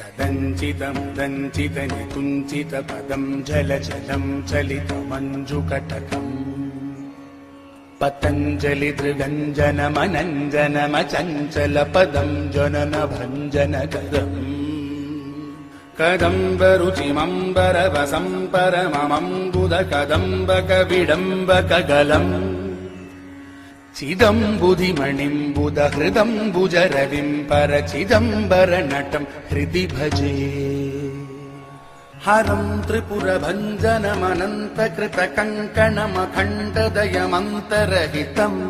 सदञ्चितमुदञ्चितनिकुञ्चितपदं जलजलं चलितमञ्जुकटकम् पतञ्जलिदृगञ्जनमनञ्जनमचञ्चलपदं जननभञ्जनकरम् कदम्बरुचिमम्बरवसं परममम्बुदकदम्बकविडम्बकगलम् चिदम्बुधिमणिम्बुदहृदम्बुजरविं परचिदम्बरनटं हृदि भजे हरं त्रिपुरभञ्जनमनन्तकृतकङ्कणमखण्डदयमन्तरहितम्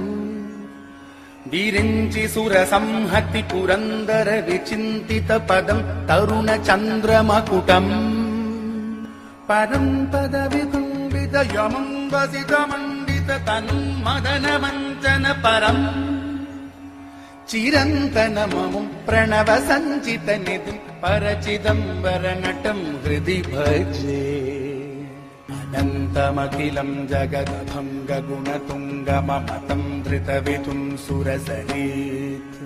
विरिञ्चि सुरसंहति पुरन्दर विचिन्तितपदं तरुणचन्द्रमकुटम् परं पदविकुम्बितयमं वसितमण्डिततनुं मदनवञ्चन परम् चिरन्तनममुं प्रणवसञ्चितनिधिं परचिदम्बरनटं हृदि भजे अनन्तमखिलं जगदभङ्गगुणतुङ्गममतं धृतवितुं सुरसरीत्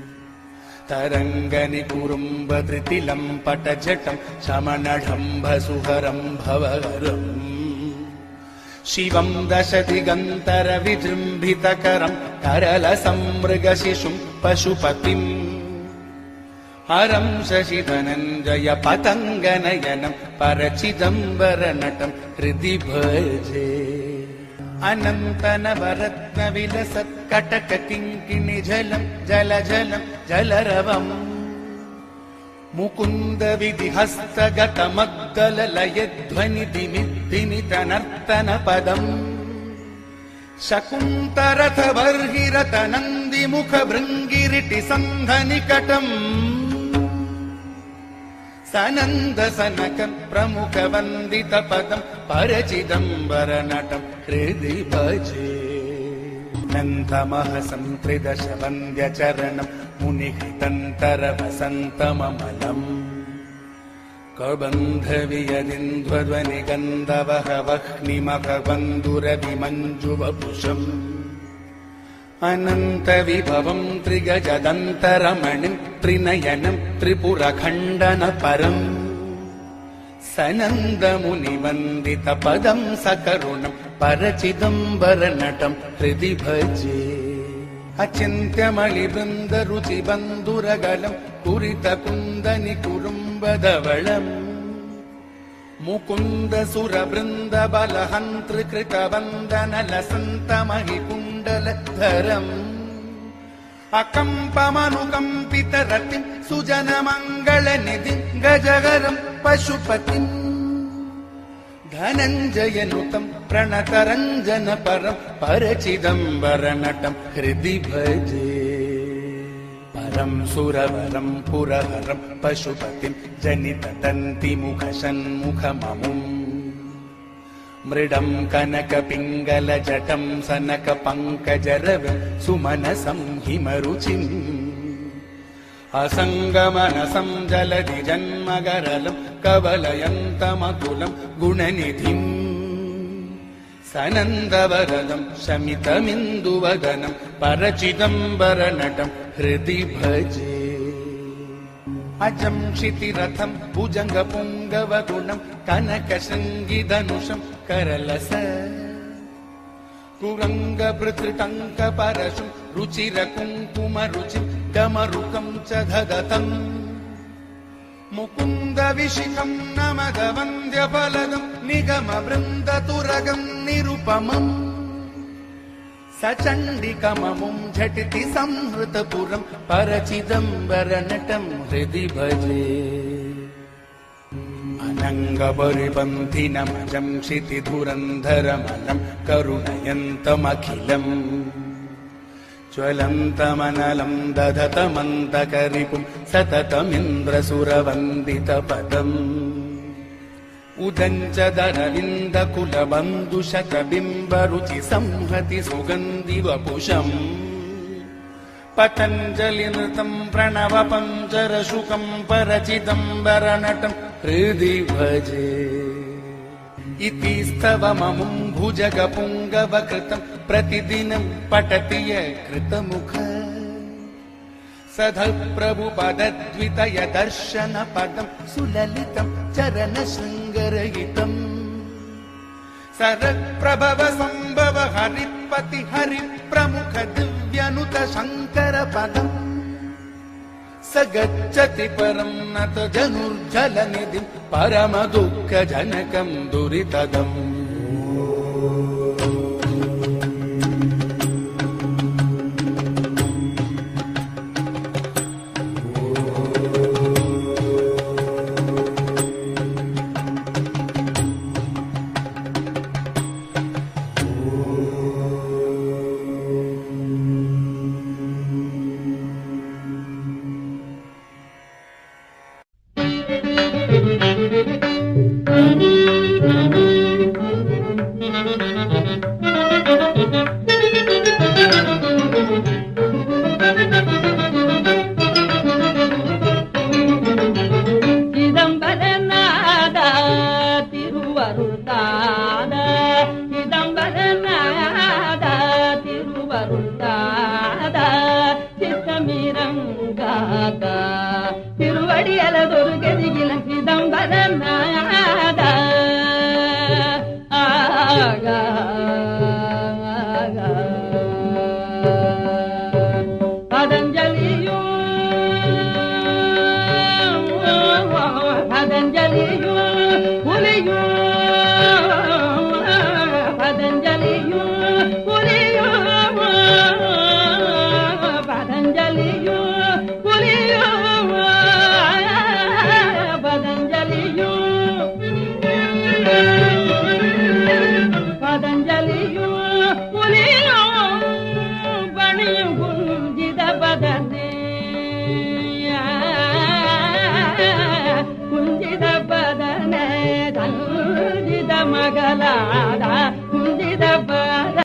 तरङ्गनिकुरुम्बधृतिलं पटजटं शमनढम्भसुहरं भवहरम् शिवं दशदिगन्तरविजृम्भितकरं करलसमृगशिशुं पशुपतिम् हरं शशिधनञ्जय पतङ्गनयनं परचिदम्बरनटं हृदि भजे अनन्तनवरत्नविलसत्कटककिङ्किणिजलं जलजलं जलरवम् मुकुन्दविधिहस्तगतमद्दललयध्वनिदिमिद्दिमितनर्तनपदम् शकुन्तरथवर्हिरतनन्दिमुखभृङ्गिरिटिसन्धनिकटम् सनन्दसनकं प्रमुखवन्दितपदं परचिदम्बरनटं हृदि भजे नन्दमहसं त्रिदशवन्द्यचरणं मुनिहृतन्तरवसन्तममलम् कबन्धवियदिन्द्वध्वनिगन्धवहवह्निमखबन्धुरविमञ्जुवपुषम् अनन्तविभवं त्रिगजदन्तरमणिं त्रिनयनं त्रिपुरखण्डनपरम् सनन्दमुनिवन्दितपदं सकरुणं परचिदम्बरनटं हृदि भजे अचिन्त्यमणिवृन्दरुचिबन्धुरगलं कुरितकुन्दनिकुरुम्बधवळम् मुकुन्दसुरवृन्दबलहन्तृकृतवन्दनलसन्तमहिकुण्डलधरम् अकम्पमनुकम्पितरतिं सुजनमङ्गलनिधिं गजगरं पशुपतिम् धनञ्जयनुतं प्रणतरञ्जनपरं परचिदम्बरनटं हृदि भजे परं सुरवरं पुरहरं पशुपतिं जनितदन्तिमुखषण्मुखममुम् मृडं कनकपिङ्गलजटं सनकपङ्कजरविं सुमनसं हिमरुचिम् असङ्गमनसं जलधि जन्मगरलं कवलयन्तमकुलं गुणनिधिम् सनन्दवरदं शमितमिन्दुवदनं परचिदम्बरनटं हृदि भजे अजं क्षितिरथं भुजङ्गपुङ्गवगुणं कनकशृङ्गिधनुषं करलस कुरङ्गभृतृटङ्कपरशुं रुचिरकुङ्कुमरुचिं डमरुकं च धदतम् मुकुन्दविशिखं नमदवन्द्यफलदं निगमवृन्दतुरगं निरुपमम् सचण्डिकममुं झटिति संहृतपुरं परचिदम्बरनटं हृदि भजे अनङ्गपरिपन्थिनमजं क्षितिधुरन्धरमलं करुणयन्तमखिलम् ज्वलन्तमनलं दधतमन्तकरिपुं सततमिन्द्रसुरवन्दितपदम् उदञ्चदरविन्दकुलबन्धुशतबिम्बरुचि संहति सुगन्धिवपुषम् पतञ्जलिनृतं प्रणवपञ्चरशुकं परचिदम्बरनटं हृदि भजे इति स्तवममुं भुजगपुङ्गवकृतं प्रतिदिनं पठति य कृतमुख ಸಧ ಪ್ರಭು ಪದದ್ವಿತಯ ದರ್ಶನ ಪದಂ ಸುಲಲಿತಂ ಚರಣ ಶೃಂಗರಹಿತಂ ಸರಪ್ರಭವ ಸಂಭವ ಹರಿಪತಿ ಹರಿ ಪ್ರಮುಖ ದಿವ್ಯನುತ ಶಂಕರ ಪದಂ ಸ ಗಚ್ಚತಿ ಪರಂ ನತ ಜನುರ್ಜಲ ನಿಧಿಂ ಪರಮ ದುಃಖ ಜನಕಂ ದುರಿತದಂ ಕುಂಜಿದ ಬದನೆ ಧನುಜಿದ ಮಗಲಾದ